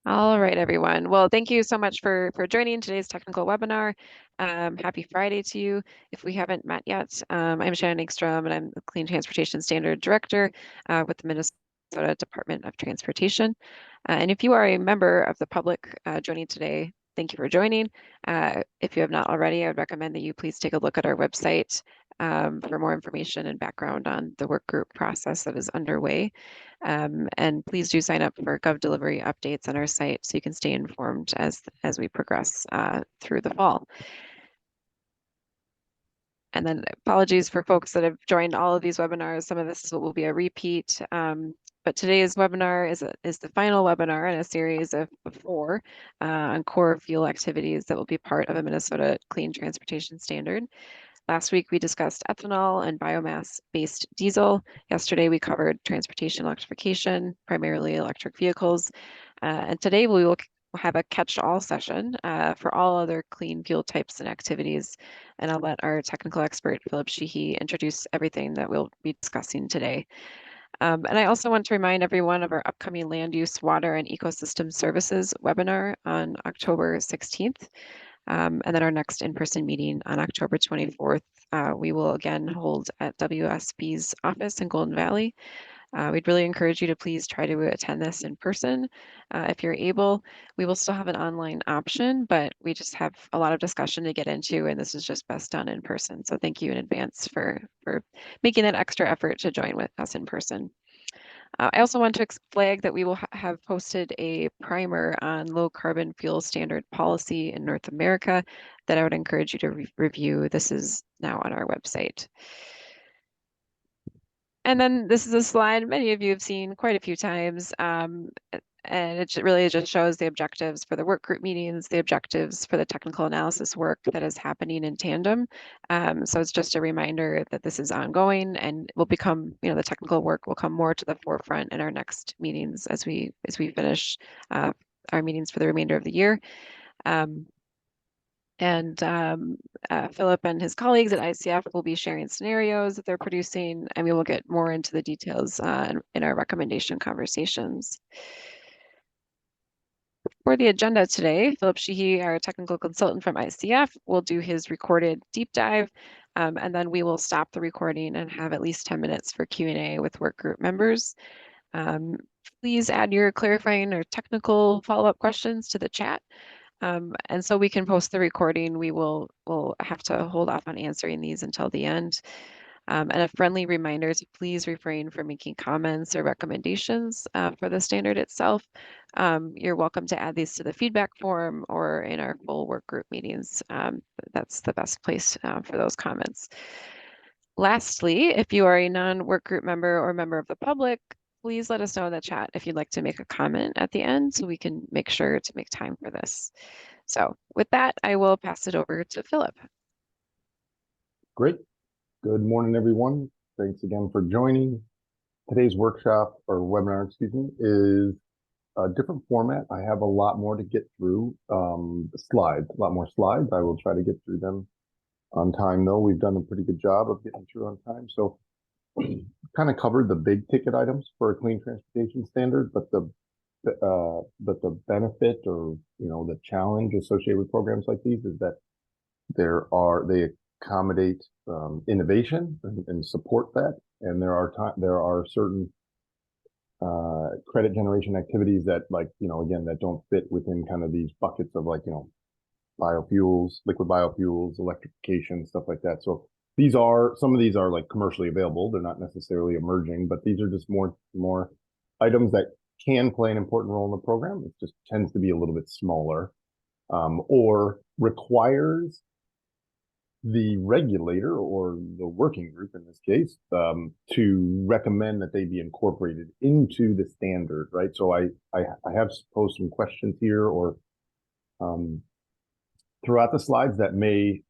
All right, everyone. Well, thank you so much for joining today's technical webinar. Happy Friday to you. If we haven't met yet, I'm Shannon Engstrom, and I'm the Clean Transportation Standard Director with the Minnesota Department of Transportation. And if you are a member of the public joining today, thank you for joining. If you have not already, I would recommend that you please take a look at our website for more information and background on the work group process that is underway. And please do sign up for Gov Delivery updates on our site so you can stay informed as we progress through the fall. And then apologies for folks that have joined all of these webinars. Some of this will be a repeat. But today's webinar is the final webinar in a series of 4 on core fuel activities that will be part of a Minnesota Clean Transportation Standard. Last week, we discussed ethanol and biomass-based diesel. Yesterday, we covered transportation electrification, primarily electric vehicles. And today, we will have a catch-all session for all other clean fuel types and activities. And I'll let our technical expert, Philip Sheehy, introduce everything that we'll be discussing today. And I also want to remind everyone of our upcoming Land Use, Water, and Ecosystem Services webinar on October 16th. And then our next in-person meeting on October 24th, we will again hold at WSB's office in Golden Valley. We'd really encourage you to please try to attend this in person. If you're able, we will still have an online option, but we just have a lot of discussion to get into, and this is just best done in person. So thank you in advance for making that extra effort to join with us in person. I also want to flag that we will have posted a primer on low carbon fuel standard policy in North America that I would encourage you to review. This is now on our website. And then this is a slide many of you have seen quite a few times. And it really just shows the objectives for the work group meetings, the objectives for the technical analysis work that is happening in tandem. So it's just a reminder that this is ongoing and will become, the technical work will come more to the forefront in our next meetings as we finish our meetings for the remainder of the year. Philip and his colleagues at ICF will be sharing scenarios that they're producing, and we will get more into the details in our recommendation conversations. For the agenda today, Philip Sheehy, our technical consultant from ICF, will do his recorded deep dive, and then we will stop the recording and have at least 10 minutes for Q&A with work group members. Please add your clarifying or technical follow-up questions to the chat. And so we can post the recording. We'll have to hold off on answering these until the end. And a friendly reminder to please refrain from making comments or recommendations for the standard itself. You're welcome to add these to the feedback form or in our full work group meetings. That's the best place for those comments. Lastly, if you are a non-work group member or member of the public, please let us know in the chat if you'd like to make a comment at the end so we can make sure to make time for this. So with that, I will pass it over to Philip. Great. Good morning, everyone. Thanks again for joining. Today's workshop or webinar, is a different format. I have a lot more to get through, slides, a lot more slides. I will try to get through them on time, though. We've done a pretty good job of getting through on time. So kind of covered the big ticket items for a clean transportation standard, but the benefit or, the challenge associated with programs like these is that they accommodate innovation and support that. And there are certain credit generation activities that again, that don't fit within kind of these buckets of biofuels, liquid biofuels, electrification, stuff like that. So some of these are like commercially available. They're not necessarily emerging, but these are just more items that can play an important role in the program. It just tends to be a little bit smaller, or requires the regulator or the working group in this case to recommend that they be incorporated into the standard, right? So I have posed some questions here or throughout the slides that may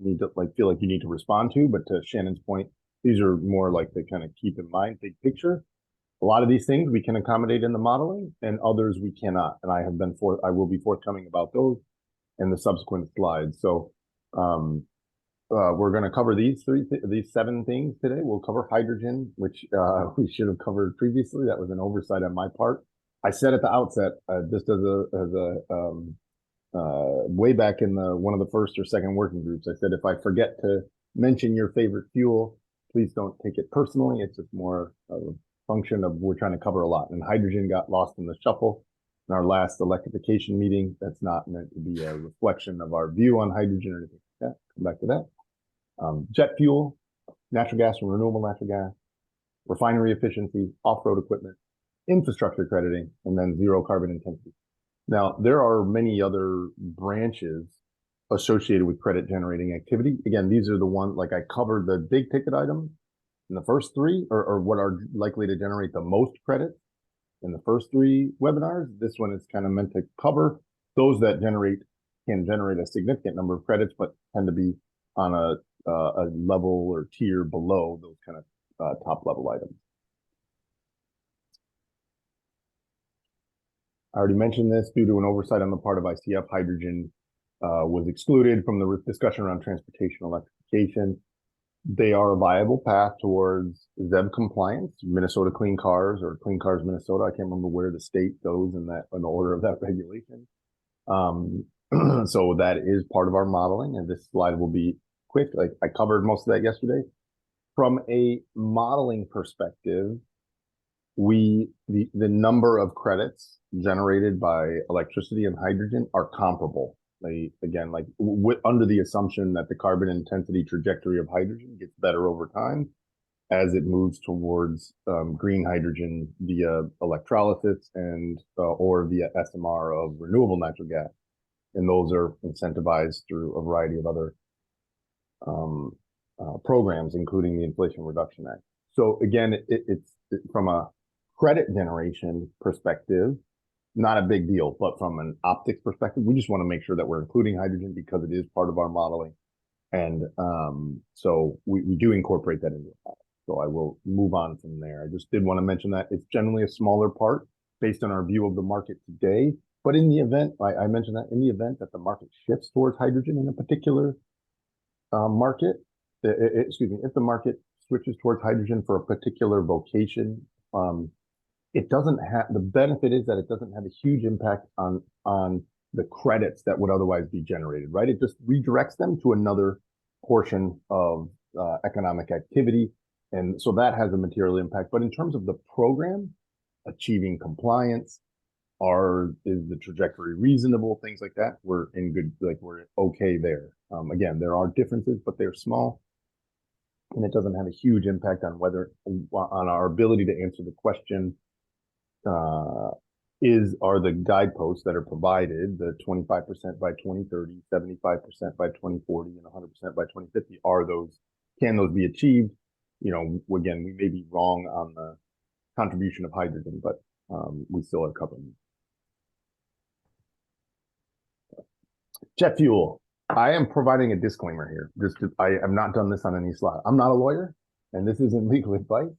need to feel like you need to respond to, but to Shannon's point, these are more like to kind of keep in mind big picture. A lot of these things we can accommodate in the modeling, and others we cannot. And I will be forthcoming about those in the subsequent slides. So we're going to cover these 7 things today. We'll cover hydrogen, which we should have covered previously. That was an oversight on my part. I said at the outset, just as way back in the one of the first or second working groups, I said if I forget to mention your favorite fuel, please don't take it personally. It's just more of a function of we're trying to cover a lot. And hydrogen got lost in the shuffle in our last electrification meeting. That's not meant to be a reflection of our view on hydrogen or anything like that. Come back to that. Jet fuel, natural gas and renewable natural gas, refinery efficiency, off-road equipment, infrastructure crediting, and then zero carbon intensity. Now, there are many other branches associated with credit generating activity. Again, these are the ones, like I covered the big ticket items in the first three, or what are likely to generate the most credit in the first three webinars. This one is kind of meant to cover those that can generate a significant number of credits, but tend to be on a level or tier below those kind of top level items. I already mentioned this. Due to an oversight on the part of ICF, hydrogen was excluded from the discussion around transportation electrification. They are a viable path towards ZEB compliance, Minnesota Clean Cars or Clean Cars Minnesota. I can't remember where the state goes in the order of that regulation. So that is part of our modeling, and this slide will be quick. Like I covered most of that yesterday. From a modeling perspective, the number of credits generated by electricity and hydrogen are comparable. Again, under the assumption that the carbon intensity trajectory of hydrogen gets better over time as it moves towards green hydrogen via electrolysis and or via SMR of renewable natural gas. And those are incentivized through a variety of other programs, including the Inflation Reduction Act. So again, it's from a credit generation perspective, not a big deal, but from an optics perspective, we just want to make sure that we're including hydrogen because it is part of our modeling. And so we do incorporate that into it. So I will move on from there. I just did want to mention that it's generally a smaller part based on our view of the market today. But in the event, I mentioned that in the event that the market shifts towards hydrogen in a particular market, if the market switches towards hydrogen for a particular vocation, it doesn't have, the benefit is that it doesn't have a huge impact on the credits that would otherwise be generated, right? It just redirects them to another portion of economic activity. And so that has a material impact. But in terms of the program, achieving compliance, is the trajectory reasonable, things like that, we're in good, we're okay there. Again, there are differences, but they're small. And it doesn't have a huge impact on on our ability to answer the question, are the guideposts that are provided, the 25% by 2030, 75% by 2040, and 100% by 2050, can those be achieved? You know, again, we may be wrong on the contribution of hydrogen, but we still are covering. Jet fuel. I am providing a disclaimer here. I have not done this on any slide. I'm not a lawyer, and this isn't legal advice.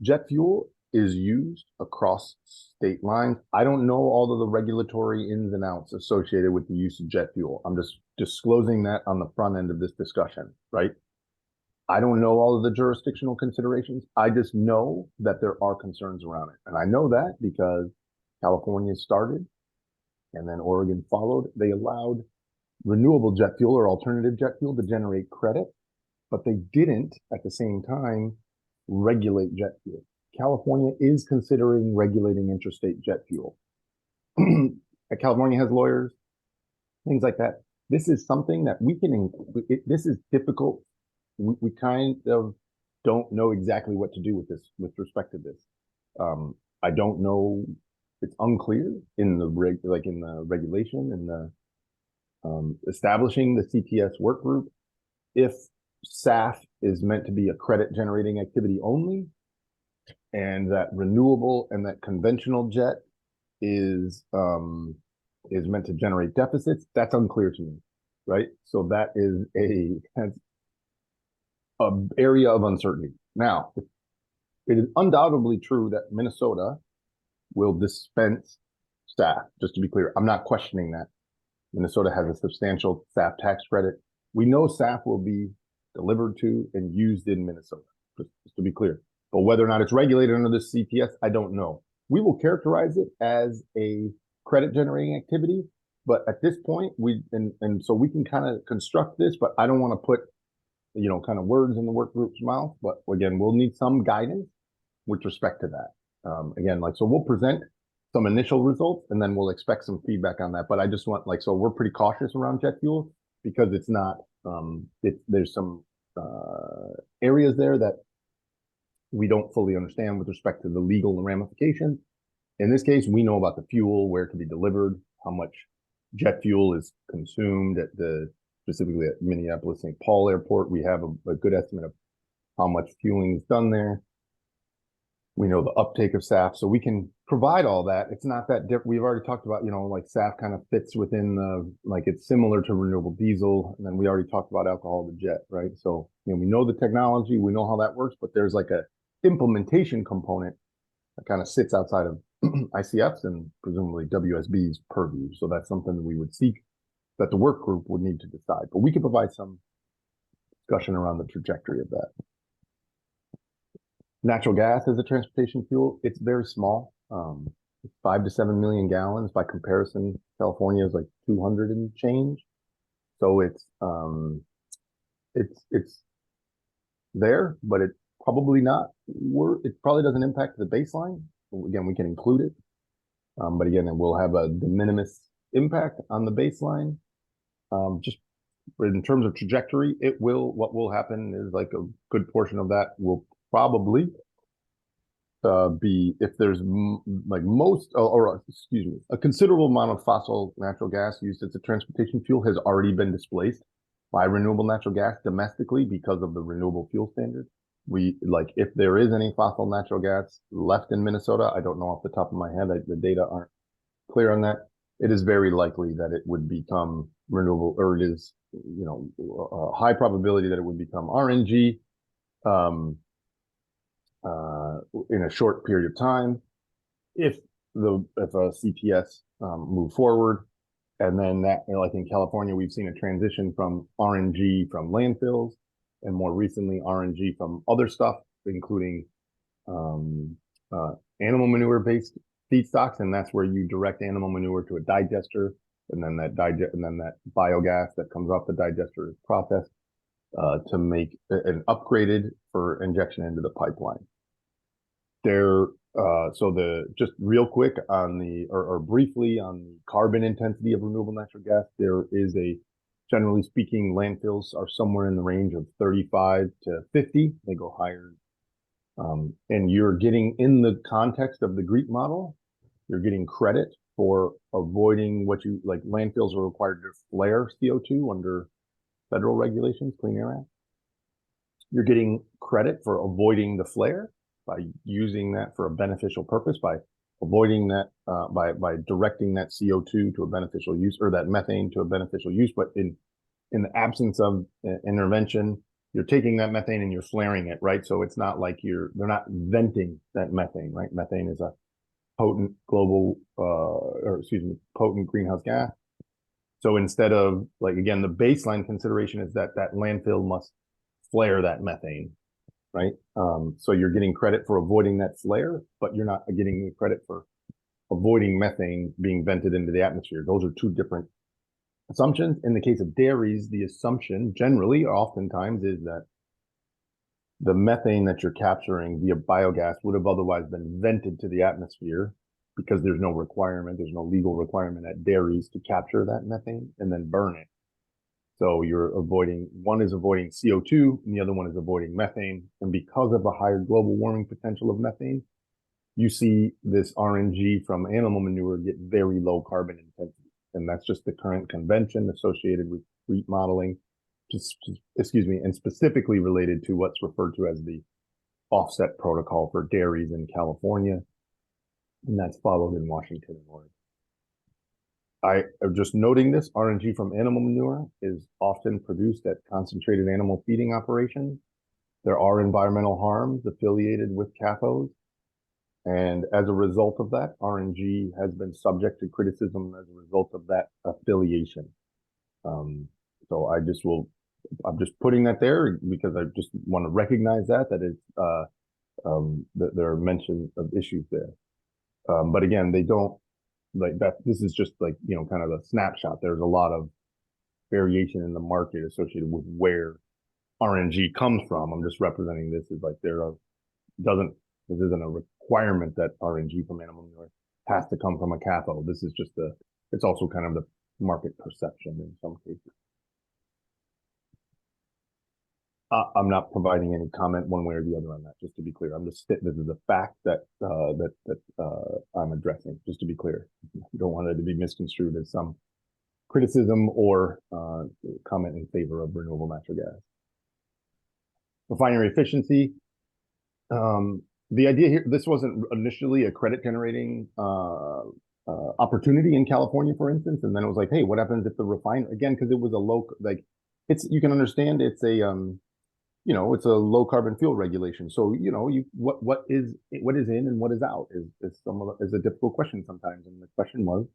Jet fuel is used across state lines. I don't know all of the regulatory ins and outs associated with the use of jet fuel. I'm just disclosing that on the front end of this discussion, right? I don't know all of the jurisdictional considerations. I just know that there are concerns around it. And I know that because California started and then Oregon followed. They allowed renewable jet fuel or alternative jet fuel to generate credit, but they didn't at the same time regulate jet fuel. California is considering regulating interstate jet fuel. California has lawyers, things like that. This is something that we can, this is difficult. We kind of don't know exactly what to do with this, with respect to this. I don't know, it's unclear in the regulation and the establishing the CTS work group if SAF is meant to be a credit generating activity only, and that renewable and that conventional jet is meant to generate deficits. That's unclear to me, right? So that is a area of uncertainty. Now, it is undoubtedly true that Minnesota will dispense SAF. Just to be clear, I'm not questioning that. Minnesota has a substantial SAF tax credit. We know SAF will be delivered to and used in Minnesota, just to be clear. But whether or not it's regulated under the CTS, I don't know. we will characterize it as a credit generating activity. But at this point, and so we can kind of construct this, but I don't want to put, kind of words in the work group's mouth. But again, we'll need some guidance with respect to that. Again, so we'll present some initial results and then we'll expect some feedback on that. But I just want, so we're pretty cautious around jet fuel because it's not, there's some areas there that we don't fully understand with respect to the legal ramifications. In this case, we know about the fuel, where it can be delivered, how much jet fuel is consumed specifically at Minneapolis-St. Paul Airport. We have a good estimate of how much fueling is done there. We know the uptake of SAF, so we can provide all that. It's not that different. We've already talked about, SAF kind of fits within it's similar to renewable diesel. And then we already talked about alcohol to jet, right? So, we know the technology, we know how that works, but there's a implementation component that kind of sits outside of ICF's and presumably WSB's purview. So that's something that we would seek that the work group would need to decide. But we can provide some discussion around the trajectory of that. Natural gas as a transportation fuel, it's very small. It's 5 to 7 million gallons. By comparison, California is 200 and change. So it's there, but it probably not. It probably doesn't impact the baseline. Again, we can include it, but again, it will have a de minimis impact on the baseline. Just in terms of trajectory, what will happen is a good portion of that will probably be, if there's a considerable amount of fossil natural gas used as a transportation fuel has already been displaced by renewable natural gas domestically because of the renewable fuel standard. If there is any fossil natural gas left in Minnesota, I don't know off the top of my head, the data aren't clear on that. It is very likely that it would become renewable, or it is, a high probability that it would become RNG in a short period of time if a CTS move forward. And then that, like in California, we've seen a transition from RNG from landfills, and more recently RNG from other stuff, including animal manure-based feedstocks, and that's where you direct animal manure to a digester, and then that biogas that comes off the digester is processed to make and upgraded for injection into the pipeline. Just real quick or briefly on the carbon intensity of renewable natural gas, there is generally speaking, landfills are somewhere in the range of 35 to 50. They go higher. And you're getting, in the context of the GREET model, you're getting credit for avoiding landfills are required to flare CO2 under federal regulations, Clean Air Act. You're getting credit for avoiding the flare by using that for a beneficial purpose, by avoiding that, by directing that CO2 to a beneficial use, or that methane to a beneficial use. But in the absence of intervention, you're taking that methane and you're flaring it, right? So it's not like they're not venting that methane, right? Methane is a potent potent greenhouse gas. So instead of again, the baseline consideration is that landfill must flare that methane, right? So you're getting credit for avoiding that flare, but you're not getting credit for avoiding methane being vented into the atmosphere. Those are two different assumptions. In the case of dairies, the assumption generally, oftentimes, is that the methane that you're capturing via biogas would have otherwise been vented to the atmosphere, because there's no legal requirement at dairies to capture that methane and then burn it. So one is avoiding CO2 and the other one is avoiding methane. And because of the higher global warming potential of methane, you see this RNG from animal manure get very low carbon intensity. And that's just the current convention associated with GREET modeling, and specifically related to what's referred to as the offset protocol for dairies in California. And that's followed in Washington and Oregon. I am just noting this, RNG from animal manure is often produced at concentrated animal feeding operations. There are environmental harms affiliated with CAFOs. And as a result of that, RNG has been subject to criticism as a result of that affiliation. So I'm just putting that there because I just want to recognize that it's, that there are mentions of issues there. But again, they don't like that. This is just like, kind of a snapshot. There's a lot of variation in the market associated with where RNG comes from. I'm just representing this as like this isn't a requirement that RNG from animal manure has to come from a cathode. This is just it's also kind of the market perception in some cases. I'm not providing any comment one way or the other on that, just to be clear. This is a fact that I'm addressing, just to be clear. I don't want it to be misconstrued as some criticism or comment in favor of renewable natural gas. Refinery efficiency. The idea here, this wasn't initially a credit generating opportunity in California, for instance, and then it was like, hey, what happens if the refinery, again, because it was a low, like, you can understand it's it's a low carbon fuel regulation. So, what is in and what is out is a difficult question sometimes. And the question was,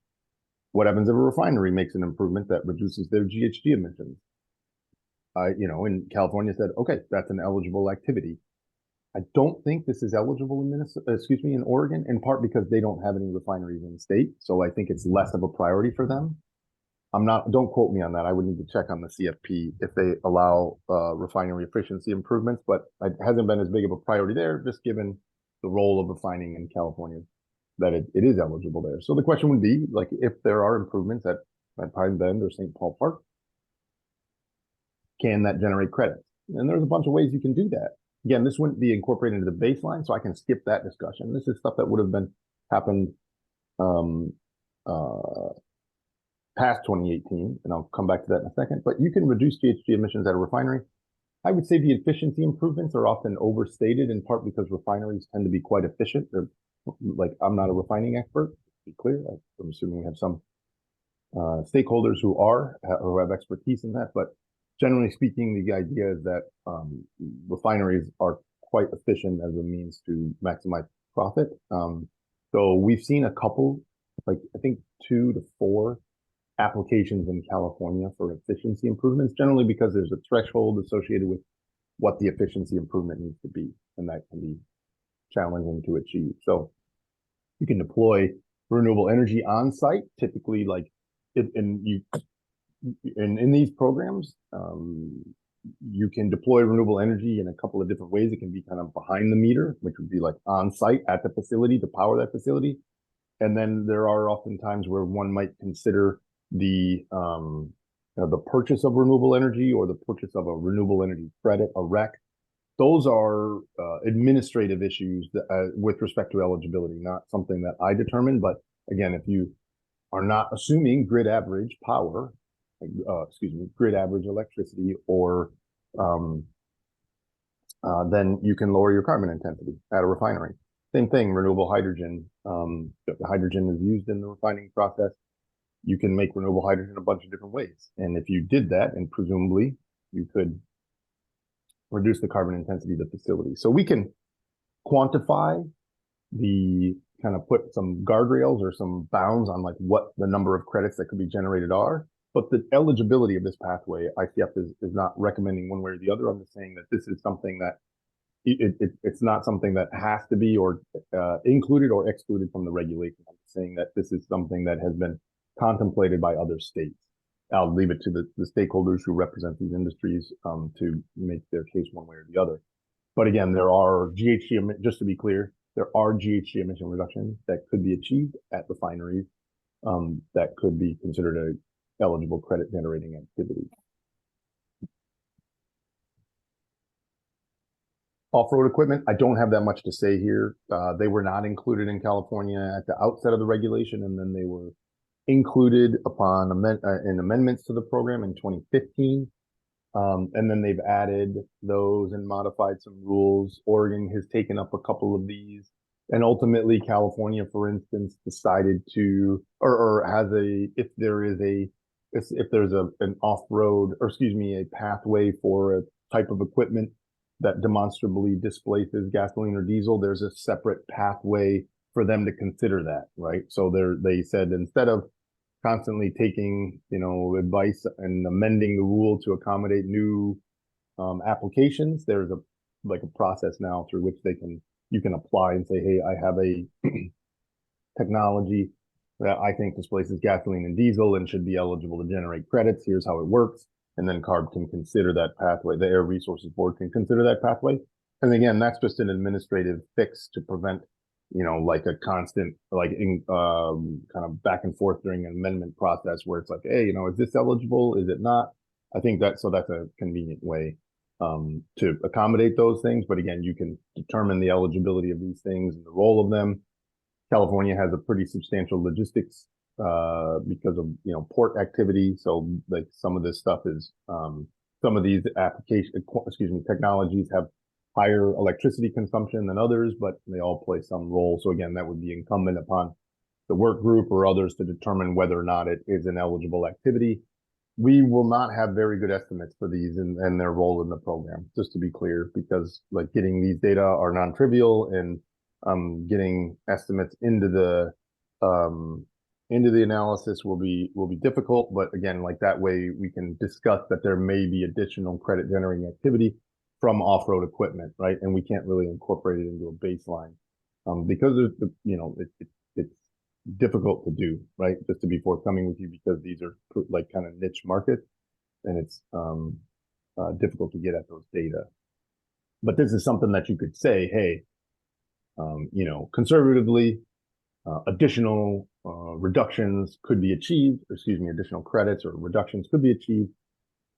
what happens if a refinery makes an improvement that reduces their GHG emissions? In California said, okay, that's an eligible activity. I don't think this is eligible in in Oregon, in part because they don't have any refineries in the state. So I think it's less of a priority for them. Don't quote me on that. I would need to check on the CFP if they allow refinery efficiency improvements, but it hasn't been as big of a priority there, just given the role of refining in California, that it is eligible there. So the question would be, like, if there are improvements at Pine Bend or St. Paul Park, can that generate credits? And there's a bunch of ways you can do that. Again, this wouldn't be incorporated into the baseline, so I can skip that discussion. This is stuff that would have happened past 2018, and I'll come back to that in a second. But you can reduce GHG emissions at a refinery. I would say the efficiency improvements are often overstated, in part because refineries tend to be quite efficient. They're like, I'm not a refining expert, to be clear. I'm assuming we have some stakeholders who have expertise in that, but generally speaking, the idea is that refineries are quite efficient as a means to maximize profit. So we've seen a couple, like I think 2 to 4 applications in California for efficiency improvements, generally because there's a threshold associated with what the efficiency improvement needs to be, and that can be challenging to achieve. So you can deploy renewable energy on site, typically, like in these programs, you can deploy renewable energy in a couple of different ways. It can be kind of behind the meter, which would be like on site at the facility to power that facility. And then there are often times where one might consider the purchase of renewable energy or the purchase of a renewable energy credit, a REC. Those are administrative issues with respect to eligibility, not something that I determine. But again, if you are not assuming grid average power, grid average electricity, or then you can lower your carbon intensity at a refinery. Same thing, renewable hydrogen. Hydrogen is used in the refining process. You can make renewable hydrogen a bunch of different ways. And if you did that, and presumably you could reduce the carbon intensity of the facility. So we can quantify kind of put some guardrails or some bounds on like what the number of credits that could be generated are. But the eligibility of this pathway, ICF is not recommending one way or the other. I'm just saying that this is something that it's not something that has to be or included or excluded from the regulation. I'm saying that this is something that has been contemplated by other states. I'll leave it to the stakeholders who represent these industries to make their case one way or the other. But again, there are just to be clear, there are GHG emission reductions that could be achieved at refineries that could be considered a eligible credit generating activity. Off-road equipment, I don't have that much to say here. They were not included in California at the outset of the regulation, and then they were included upon in amendments to the program in 2015. And then they've added those and modified some rules. Oregon has taken up a couple of these. And ultimately, California, for instance, decided to, or has if there's an off-road, or a pathway for a type of equipment that demonstrably displaces gasoline or diesel, there's a separate pathway for them to consider that, right? So they said, instead of constantly taking, advice and amending the rule to accommodate new applications, there's a process now through which you can apply and say, hey, I have a technology that I think displaces gasoline and diesel and should be eligible to generate credits. Here's how it works. And then CARB can consider that pathway. The Air Resources Board can consider that pathway. And again, that's just an administrative fix to prevent, like a constant, kind of back and forth during an amendment process where it's like, hey, is this eligible? Is it not? I think that's a convenient way to accommodate those things. But again, you can determine the eligibility of these things and the role of them. California has a pretty substantial logistics because of port activity. So like some of this stuff is some of these technologies have higher electricity consumption than others, but they all play some role. So again, that would be incumbent upon the work group or others to determine whether or not it is an eligible activity. We will not have very good estimates for these and their role in the program, just to be clear, because like getting these data are non-trivial, and getting estimates into the analysis will be difficult. But again, like that way we can discuss that there may be additional credit generating activity from off-road equipment, right? And we can't really incorporate it into a baseline because it's difficult to do, right? Just to be forthcoming with you, because these are like kind of niche markets, and it's difficult to get at those data. But this is something that you could say, hey, conservatively, additional reductions could be achieved, additional credits or reductions could be achieved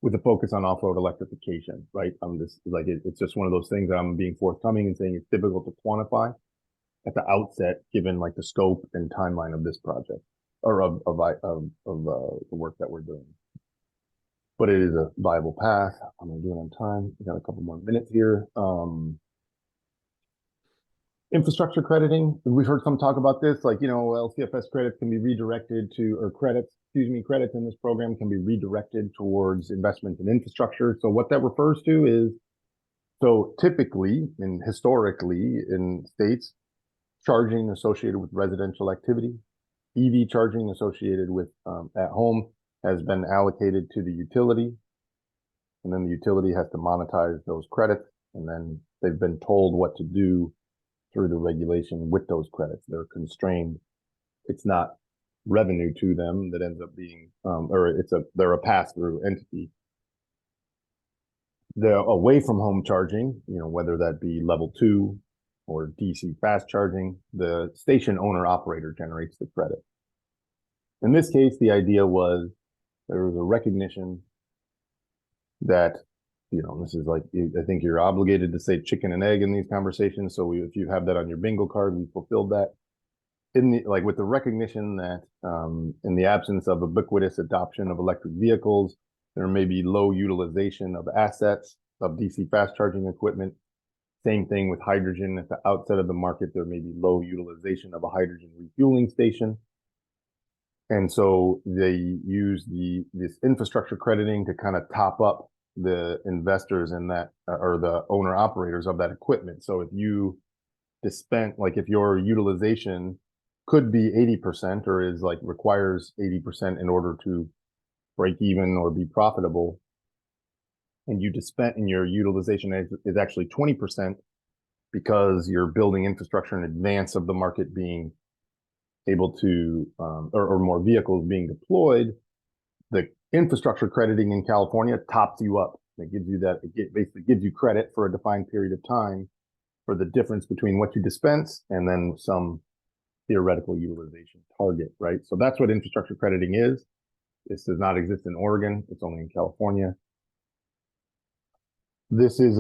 with a focus on off-road electrification, right? I'm just like, it's just one of those things that I'm being forthcoming and saying it's difficult to quantify at the outset, given like the scope and timeline of this project or of the work that we're doing. But it is a viable path. I'm gonna do it on time. We got a couple more minutes here. Infrastructure crediting. We've heard some talk about this, like, LCFS credits can be redirected to, or credits in this program can be redirected towards investment in infrastructure. So what that refers to is, so typically and historically in states, charging associated with residential activity, EV charging associated with at home has been allocated to the utility. And then the utility has to monetize those credits. And then they've been told what to do through the regulation with those credits. They're constrained. It's not revenue to them that ends up being, they're a pass-through entity. The away from home charging, whether that be level 2 or DC fast charging, the station owner operator generates the credit. In this case, the idea was there was a recognition that this is like, I think you're obligated to say chicken and egg in these conversations. So if you have that on your bingo card, we fulfilled that. With the recognition that in the absence of ubiquitous adoption of electric vehicles, there may be low utilization of assets of DC fast charging equipment. Same thing with hydrogen. At the outset of the market, there may be low utilization of a hydrogen refueling station. And so they use this infrastructure crediting to kind of top up the investors in that, or the owner operators of that equipment. So if you if your utilization could be 80% or is requires 80% in order to break even or be profitable, and your utilization is actually 20% because you're building infrastructure in advance of the market being able to, or more vehicles being deployed, the infrastructure crediting in California tops you up. It gives you it basically gives you credit for a defined period of time for the difference between what you dispense and then some theoretical utilization target, right? So that's what infrastructure crediting is. This does not exist in Oregon. It's only in California. This is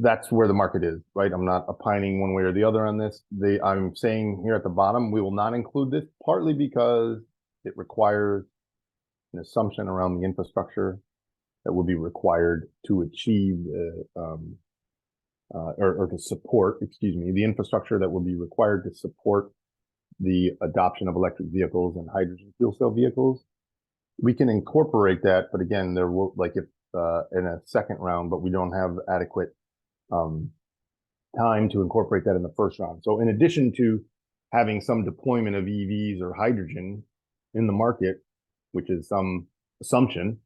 that's where the market is, right? I'm not opining one way or the other on this. I'm saying here at the bottom, we will not include this, partly because it requires an assumption around the infrastructure that will be required to achieve or to support, the infrastructure that will be required to support the adoption of electric vehicles and hydrogen fuel cell vehicles. We can incorporate that, but again, there will, if in a second round, but we don't have adequate time to incorporate that in the first round. So in addition to having some deployment of EVs or hydrogen in the market, which is some assumption,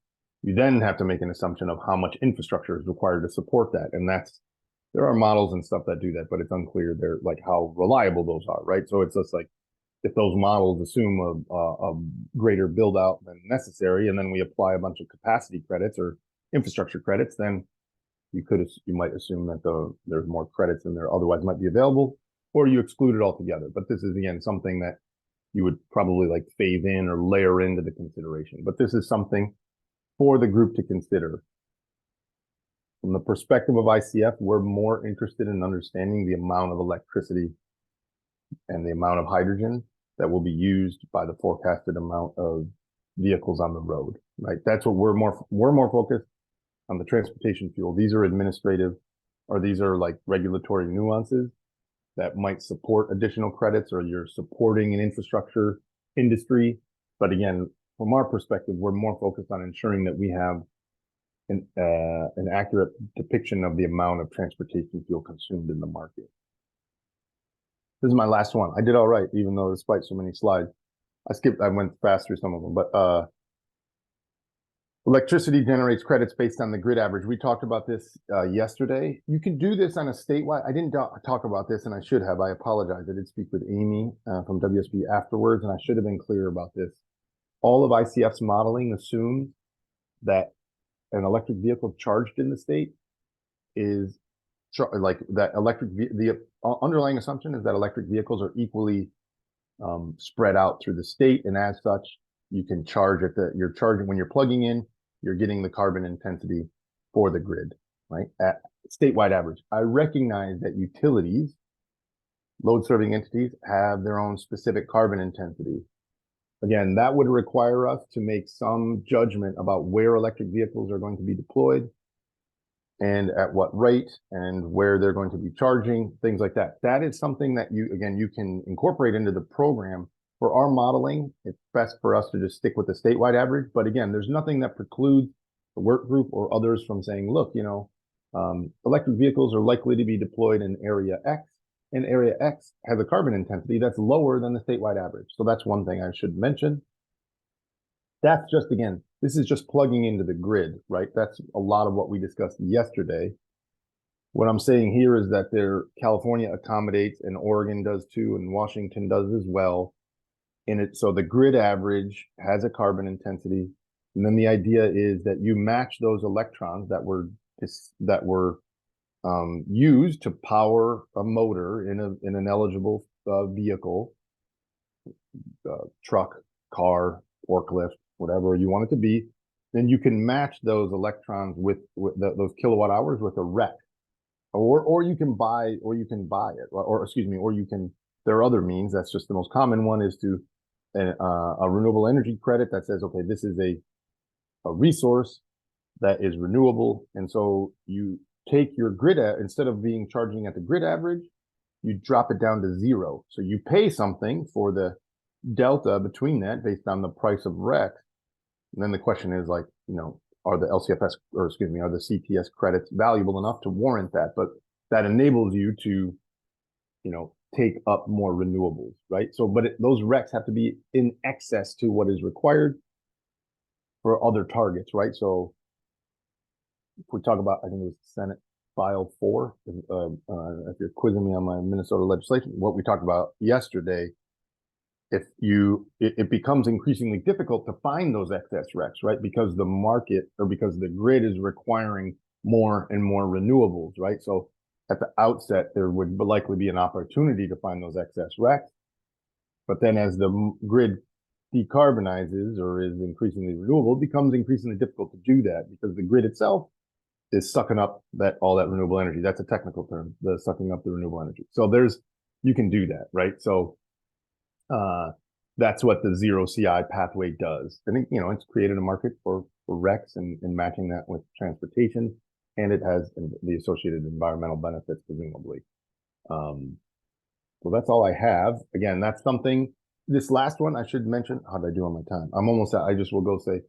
you then have to make an assumption of how much infrastructure is required to support that. And that's there are models and stuff that do that, but it's unclear they're like how reliable those are, right? So it's just like if those models assume a greater build out than necessary, and then we apply a bunch of capacity credits or infrastructure credits, then you might assume that there's more credits than there otherwise might be available, or you exclude it altogether. But this is again something that you would probably like phase in or layer into the consideration. But this is something for the group to consider. From the perspective of ICF, we're more interested in understanding the amount of electricity and the amount of hydrogen that will be used by the forecasted amount of vehicles on the road, right? That's what we're more focused on the transportation fuel. These are administrative, or these are like regulatory nuances that might support additional credits, or you're supporting an infrastructure industry. But again, from our perspective, we're more focused on ensuring that we have an accurate depiction of the amount of transportation fuel consumed in the market. This is my last one. I did all right, even though despite so many slides. I went fast through some of them, but electricity generates credits based on the grid average. We talked about this yesterday. You can do this on a statewide. I didn't talk about this, and I should have. I apologize. I did speak with Amy from WSB afterwards, and I should have been clear about this. All of ICF's modeling assumes that an electric vehicle charged in the state is like that the underlying assumption is that electric vehicles are equally spread out through the state, and as such, you can charge you're charging when you're plugging in, you're getting the carbon intensity for the grid, right? At statewide average. I recognize that utilities, load serving entities, have their own specific carbon intensity. Again, that would require us to make some judgment about where electric vehicles are going to be deployed and at what rate and where they're going to be charging, things like that. That is something that you can incorporate into the program. For our modeling, it's best for us to just stick with the statewide average. But again, there's nothing that precludes the work group or others from saying, look, electric vehicles are likely to be deployed in area X, and area X has a carbon intensity that's lower than the statewide average. So that's one thing I should mention. That's just, again, this is just plugging into the grid, right? That's a lot of what we discussed yesterday. What I'm saying here is that California accommodates, and Oregon does too, and Washington does as well. So the grid average has a carbon intensity. And then the idea is that you match those electrons that were used to power a motor in an eligible vehicle, truck, car, forklift, whatever you want it to be. Then you can match those electrons with those kilowatt hours with a REC, or you can buy it, or excuse me, or you can. There are other means. That's just the most common one is to a renewable energy credit that says, okay, this is a resource that is renewable, and so you take your grid instead of charging at the grid average, you drop it down to zero. So you pay something for the delta between that based on the price of REC. And then the question is like, are the are the CTS credits valuable enough to warrant that? But that enables you to, take up more renewables, right? So, but those RECs have to be in excess to what is required for other targets, right? So if we talk about, I think it was Senate File 4, if you're quizzing me on my Minnesota legislation, what we talked about yesterday, it becomes increasingly difficult to find those excess RECs, right? Because the market or because the grid is requiring more and more renewables, right? So at the outset, there would likely be an opportunity to find those excess RECs. But then as the grid decarbonizes or is increasingly renewable, it becomes increasingly difficult to do that because the grid itself is sucking up all that renewable energy. That's a technical term, the sucking up the renewable energy. So you can do that, right? So that's what the zero CI pathway does. And it's created a market for RECs and matching that with transportation, and it has the associated environmental benefits, presumably. So that's all I have. Again, that's something. This last one I should mention. How did I do on my time? I'm almost out. I just will go say,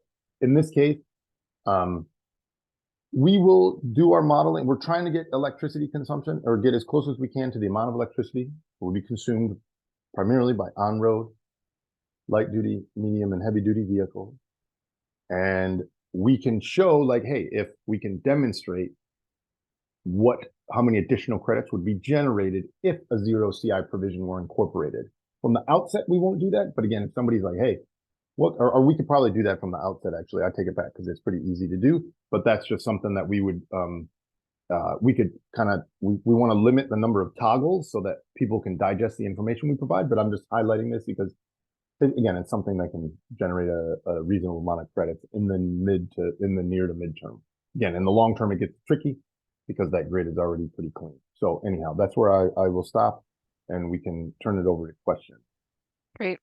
in this case, we will do our modeling. We're trying to get electricity consumption or get as close as we can to the amount of electricity that will be consumed primarily by on-road, light-duty, medium, and heavy-duty vehicles. And we can show, like, hey, if we can demonstrate how many additional credits would be generated if a zero CI provision were incorporated. From the outset, we won't do that. But again, if somebody's like, hey, what, or we could probably do that from the outset, actually. I take it back because it's pretty easy to do. But that's just something that we could we want to limit the number of toggles so that people can digest the information we provide. But I'm just highlighting this because, again, it's something that can generate a reasonable amount of credits in the near to midterm. Again, in the long term, it gets tricky because that grid is already pretty clean. So anyhow, that's where I will stop and we can turn it over to questions. Great.